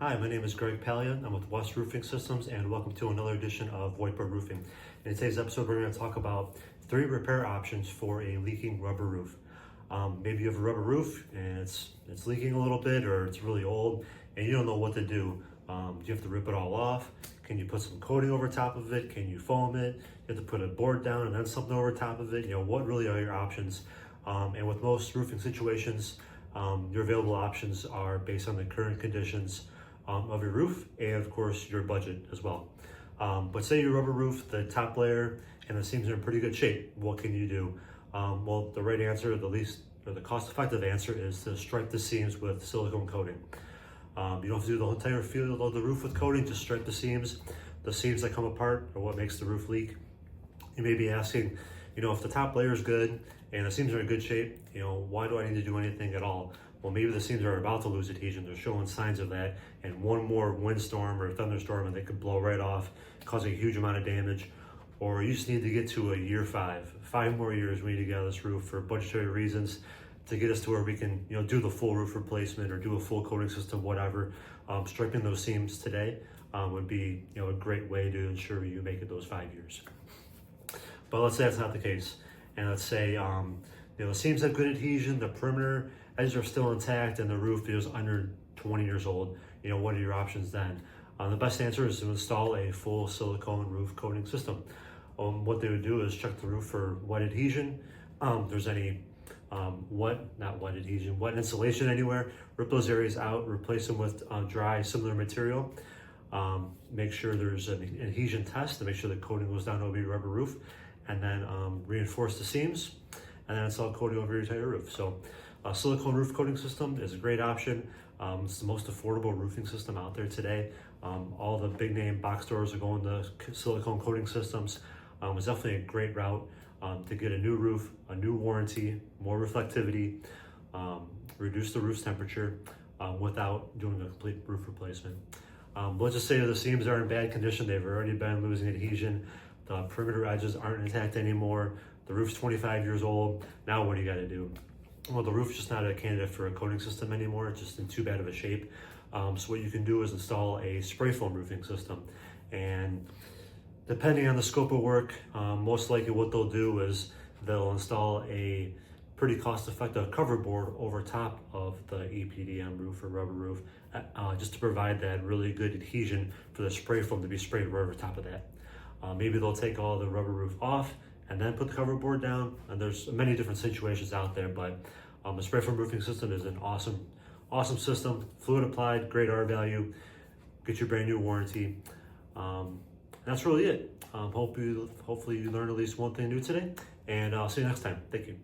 Hi, my name is Greg Pallion. I'm with West Roofing Systems, and welcome to another edition of Whiteboard Roofing. In today's episode, we're going to talk about 3 repair options for a leaking rubber roof. Maybe you have a rubber roof and it's leaking a little bit, or it's really old and you don't know what to do. Do you have to rip it all off? Can you put some coating over top of it? Can you foam it? You have to put a board down and then something over top of it. What really are your options? And with most roofing situations, your available options are based on the current conditions of your roof and of course your budget as well. But say your rubber roof, the top layer and the seams are in pretty good shape. What can you do? Well, the right answer, the cost-effective answer is to stripe the seams with silicone coating. You don't have to do the entire field of the roof with coating, just stripe the seams. The seams that come apart are what makes the roof leak. You may be asking, if the top layer is good and the seams are in good shape, why do I need to do anything at all? Well, maybe the seams are about to lose adhesion. They're showing signs of that, and one more windstorm or thunderstorm and they could blow right off, causing a huge amount of damage. Or you just need to get to a year 5. 5 more years we need to get out of this roof for budgetary reasons to get us to where we can, do the full roof replacement or do a full coating system, whatever. Striping those seams today would be, a great way to ensure you make it those 5 years. But let's say that's not the case, and let's say the seams have good adhesion, the perimeter edges are still intact, and the roof is under 20 years old. What are your options then? The best answer is to install a full silicone roof coating system. What they would do is check the roof for wet adhesion. If there's any wet insulation anywhere, rip those areas out, replace them with dry, similar material. Make sure there's an adhesion test to make sure the coating goes down over your rubber roof, and then reinforce the seams, and then install coating over your entire roof. So a silicone roof coating system is a great option. It's the most affordable roofing system out there today. All the big name box stores are going to silicone coating systems. It's definitely a great route to get a new roof, a new warranty, more reflectivity, reduce the roof's temperature without doing a complete roof replacement. Let's just say the seams are in bad condition. They've already been losing adhesion. The perimeter edges aren't intact anymore. The roof's 25 years old. Now what do you got to do? Well, the roof's just not a candidate for a coating system anymore. It's just in too bad of a shape. So what you can do is install a spray foam roofing system. And depending on the scope of work, most likely what they'll do is they'll install a pretty cost-effective cover board over top of the EPDM roof or rubber roof, just to provide that really good adhesion for the spray foam to be sprayed right over top of that. Maybe they'll take all the rubber roof off and then put the cover board down. And there's many different situations out there, but the spray foam roofing system is an awesome system. Fluid applied, great R value, get your brand new warranty. That's really it. Hopefully you learned at least one thing new today, and I'll see you next time. Thank you.